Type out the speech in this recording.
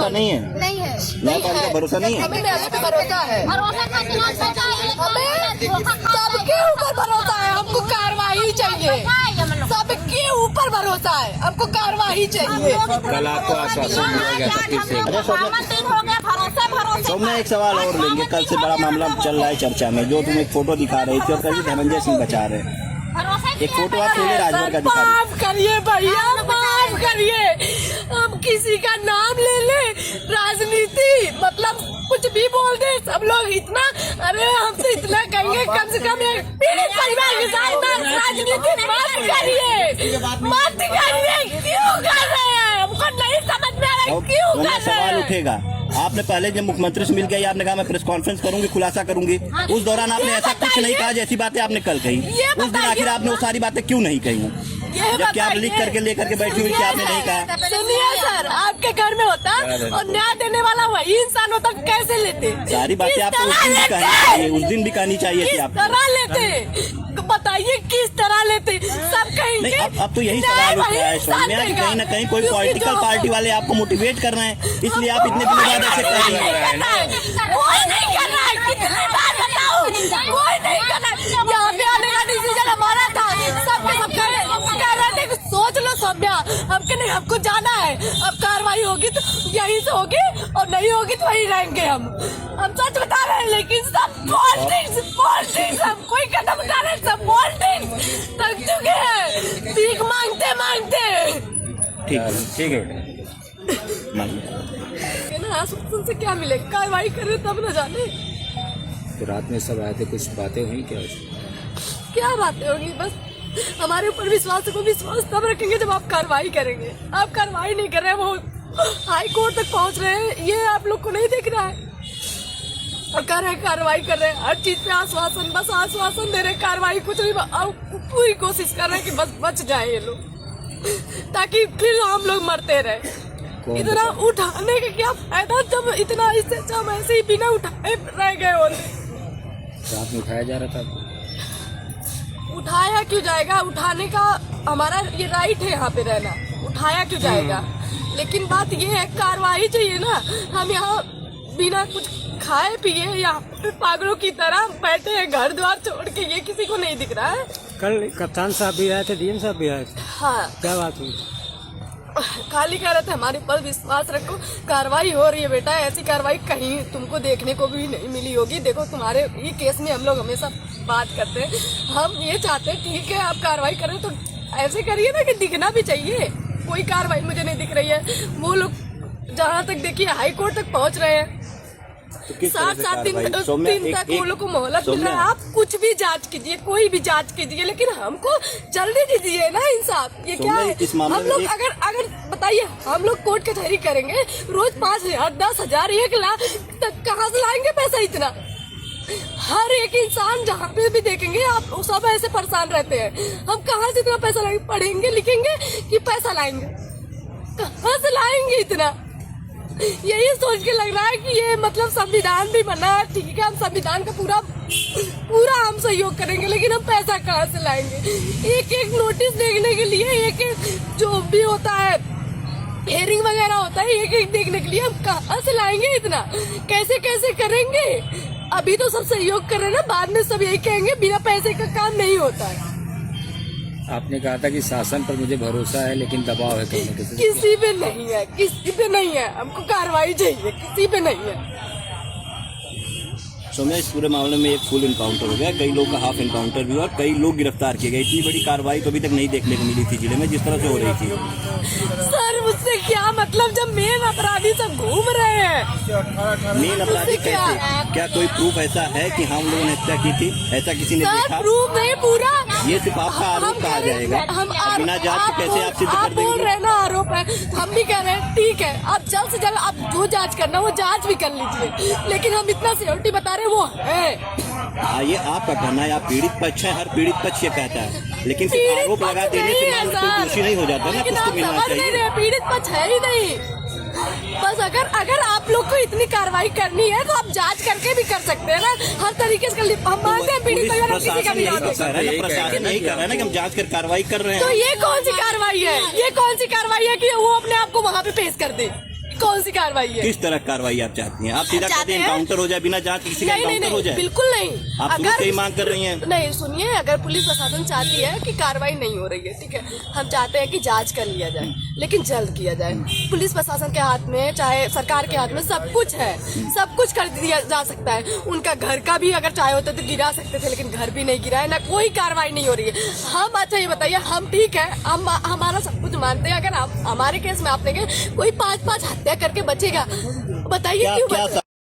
भरोसा नहीं है? नहीं है, न्यायपालिका भरोसा नहीं है? हमें न्याय पे भरोसा है, हमें सबके ऊपर भरोसा है। हमको कार्रवाई चाहिए, सबके ऊपर भरोसा है, हमको कार्रवाई चाहिए। कल आपको आश्वासन मिल गया था फिर से? सौम्या एक सवाल और लेंगे। कल से बड़ा मामला चल रहा है चर्चा में, जो तुम एक फोटो दिखा रही थी और कल धनंजय सिंह बचा रहे। एक फोटो आप पहले राजभर का दिखा रही। माफ करिए भैया, माफ करिए, हम किसी का नाम ले ले, राजनीति मतलब कुछ भी बोल दे सब लोग इतना, अरे हमसे इतना कहेंगे, कम से कम एक पीड़ित परिवार के साथ राजनीति मत करिए, मत करिए। क्यों कर रहे हैं? हमको नहीं समझ में आ रहा है क्यों कर रहे सवाल हैं। उठेगा। आपने पहले जब मुख्यमंत्री से मिल गया, आपने कहा मैं प्रेस कॉन्फ्रेंस करूंगी, खुलासा करूंगी। उस दौरान आपने ऐसा कुछ नहीं कहा जैसी बातें आपने कल कही। उस दिन आखिर आपने वो सारी बातें क्यों नहीं कही? जबकि आप लीक करके लेकर के बैठी हुई थी, आपने नहीं कहा। सुनिए सर, आपके घर में होता और न्याय देने वाला वही इंसान होता, कैसे लेते? सारी बातें आपको उस दिन भी कहनी चाहिए, उस दिन भी कहनी चाहिए थी आपको। किस तरह लेते बताइए, किस तरह लेते? सब कहेंगे। अब तो यही सवाल उठ रहा है सौम्या कि कहीं न कहीं कोई पॉलिटिकल पार्टी वाले आपको मोटिवेट कर रहे हैं, इसलिए आप इतने दिनों बाद ऐसे कर रही हैं। कोई नहीं कर रहा है, कितनी बार बताऊं, कोई नहीं कर रहा है। यहाँ पे आने का डिसीजन हमारा था, सबके सब कह रहे थे सोच लो सौम्या, हमके नहीं, हमको जाना है। अब कार्रवाई होगी तो यहीं से होगी और नहीं होगी तो वहीं रहेंगे। हम सच बता रहे हैं, लेकिन सब पॉलिटिक्स हम कोई कदम उठा रहे, सब पॉलिटिक्स थक चुके हैं, भीख मांगते मांगते। ठीक है ना आश्वासन से क्या मिले, कार्रवाई करे तब न जाने। तो रात में सब आए थे, कुछ बातें हुई क्या बातें होगी? बस हमारे ऊपर विश्वास को विश्वास तब रखेंगे जब आप कार्रवाई करेंगे। आप कार्रवाई नहीं कर रहे, वो हाई कोर्ट तक पहुंच रहे हैं, ये आप लोग को नहीं दिख रहा है। और कर रहे कार्रवाई कर रहे हैं, हर चीज पे आश्वासन, बस आश्वासन दे रहे, कार्रवाई कुछ नहीं। पूरी कोशिश कर रहे हैं कि बस बच जाए ये लोग, ताकि फिर हम लोग मरते रहे। इतना उठाने का क्या फायदा, जब इतना इससे हम ऐसे ही बिना उठाए रह गए होते। रात में उठाया जा रहा था? उठाया क्यों जाएगा? उठाने का हमारा ये राइट है, यहाँ पे रहना, उठाया क्यों जाएगा? लेकिन बात ये है, कार्रवाई चाहिए ना। हम यहाँ बिना कुछ खाए पिए यहाँ पे पागलों की तरह बैठे हैं, घर द्वार छोड़ के, ये किसी को नहीं दिख रहा है। कल कप्तान साहब भी आए थे, डीएम साहब भी आए थे। हाँ, क्या बात हुई? खाली कह रहे थे हमारे पर विश्वास रखो, कार्रवाई हो रही है बेटा, ऐसी कार्रवाई कहीं तुमको देखने को भी नहीं मिली होगी। देखो तुम्हारे ये केस में हम लोग हमेशा बात करते हैं, हम ये चाहते हैं ठीक है आप कार्रवाई करें तो ऐसे करिए ना कि दिखना भी चाहिए। कोई कार्रवाई मुझे नहीं दिख रही है। वो लोग जहाँ तक देखिए हाई कोर्ट तक पहुँच रहे हैं, 7-7 दिन तक वो लोग को मोहलत मिल रहा है। आप कुछ भी जांच कीजिए, कोई भी जांच कीजिए, लेकिन हमको जल्दी दीजिए ना इंसाफ। ये क्या है? हम लोग अगर बताइए, हम लोग कोर्ट कचहरी करेंगे, रोज 5,000, 10,000, 1 लाख तक कहाँ से लाएंगे पैसा इतना? हर एक इंसान जहाँ पे भी देखेंगे आप सब ऐसे परेशान रहते हैं। हम कहाँ से इतना पैसा लाएंगे? पढ़ेंगे लिखेंगे कि पैसा लाएंगे? कहाँ से लाएंगे इतना? यही सोच के लग रहा है कि ये मतलब संविधान भी बना है, ठीक है, हम संविधान का पूरा हम सहयोग करेंगे, लेकिन हम पैसा कहाँ से लाएंगे? एक एक नोटिस देखने के लिए, एक एक जो भी होता है हेयरिंग वगैरह होता है, एक एक देखने के लिए हम कहाँ से लाएंगे इतना? कैसे कैसे करेंगे? अभी तो सब सहयोग कर रहे हैं ना, बाद में सब यही कहेंगे बिना पैसे का काम नहीं होता है। आपने कहा था कि शासन पर मुझे भरोसा है, लेकिन दबाव है कहीं न कहीं। किसी पे नहीं है, किसी पे नहीं है। हमको कार्रवाई चाहिए, किसी पे नहीं है। सौम्या, इस पूरे मामले में एक फुल इनकाउंटर हो गया, कई लोग का हाफ इनकाउंटर भी हुआ और कई लोग गिरफ्तार किए गए। इतनी बड़ी कार्रवाई तो अभी तक नहीं देखने को मिली थी जिले में, जिस तरह से हो रही थी। सर मुझसे क्या मतलब, जब मेन अपराधी सब घूम रहे हैं। मेन अपराधी कैसे? क्या कोई प्रूफ ऐसा है कि हम लोगों ने हत्या की थी? ऐसा किसी ने देखा? प्रूफ नहीं पूरा, ये सिर्फ आपका आरोप कहा जाएगा। हम बिना जांच के कैसे आप सिद्ध कर देंगे? बोल रहे हैं ना आरोप है, हम भी कह रहे हैं ठीक है, आप जल्द से जल्द आप जो जांच करना वो जांच भी कर लीजिए, लेकिन हम इतना सिक्योरिटी बता रहे हैं वो है। ये आपका कहना है, आप पीड़ित पक्ष है, हर पीड़ित पक्ष ये कहता है, लेकिन सिर्फ आरोप लगा देने से मामला कोई दोषी नहीं हो जाता ना, कुछ तो मिलना चाहिए। पीड़ित पक्ष है ही नहीं। बस अगर आप लोग को इतनी कार्रवाई करनी है तो आप जांच करके भी कर सकते हैं ना, हर तरीके से। हम मानते हैं पीड़ित किसी का भी प्रशासन नहीं कर रहा है ना कि हम जांच कर कार्रवाई कर रहे हैं। तो ये कौन सी कार्रवाई है? ये कौन सी कार्रवाई है कि वो अपने आप को वहाँ पे पेश कर दे? कौन सी कार्रवाई है? किस तरह कार्रवाई आप चाहती हैं? आप सीधा चाहते कहते हैं हैं? एनकाउंटर हो जाए, बिना जांच किसी का नहीं नहीं एनकाउंटर हो नहीं, जाए? बिल्कुल नहीं। आप शुरू से ही मांग कर रही हैं। नहीं सुनिए, अगर पुलिस प्रशासन चाहती है कि कार्रवाई नहीं हो रही है, ठीक है, हम चाहते हैं कि जांच कर लिया जाए, लेकिन जल्द किया जाए। पुलिस प्रशासन के हाथ में, चाहे सरकार के हाथ में सब कुछ है, सब कुछ कर दिया जा सकता है। उनका घर का भी अगर चाहे होता तो गिरा सकते थे, लेकिन घर भी नहीं गिरा है, ना कोई कार्रवाई नहीं हो रही है। हम अच्छा ये बताइए, हम ठीक है, हम हमारा सब कुछ मानते हैं। अगर हमारे केस में आपने कोई 5-5 हत्या करके बचेगा, बताइए क्यों बचेगा?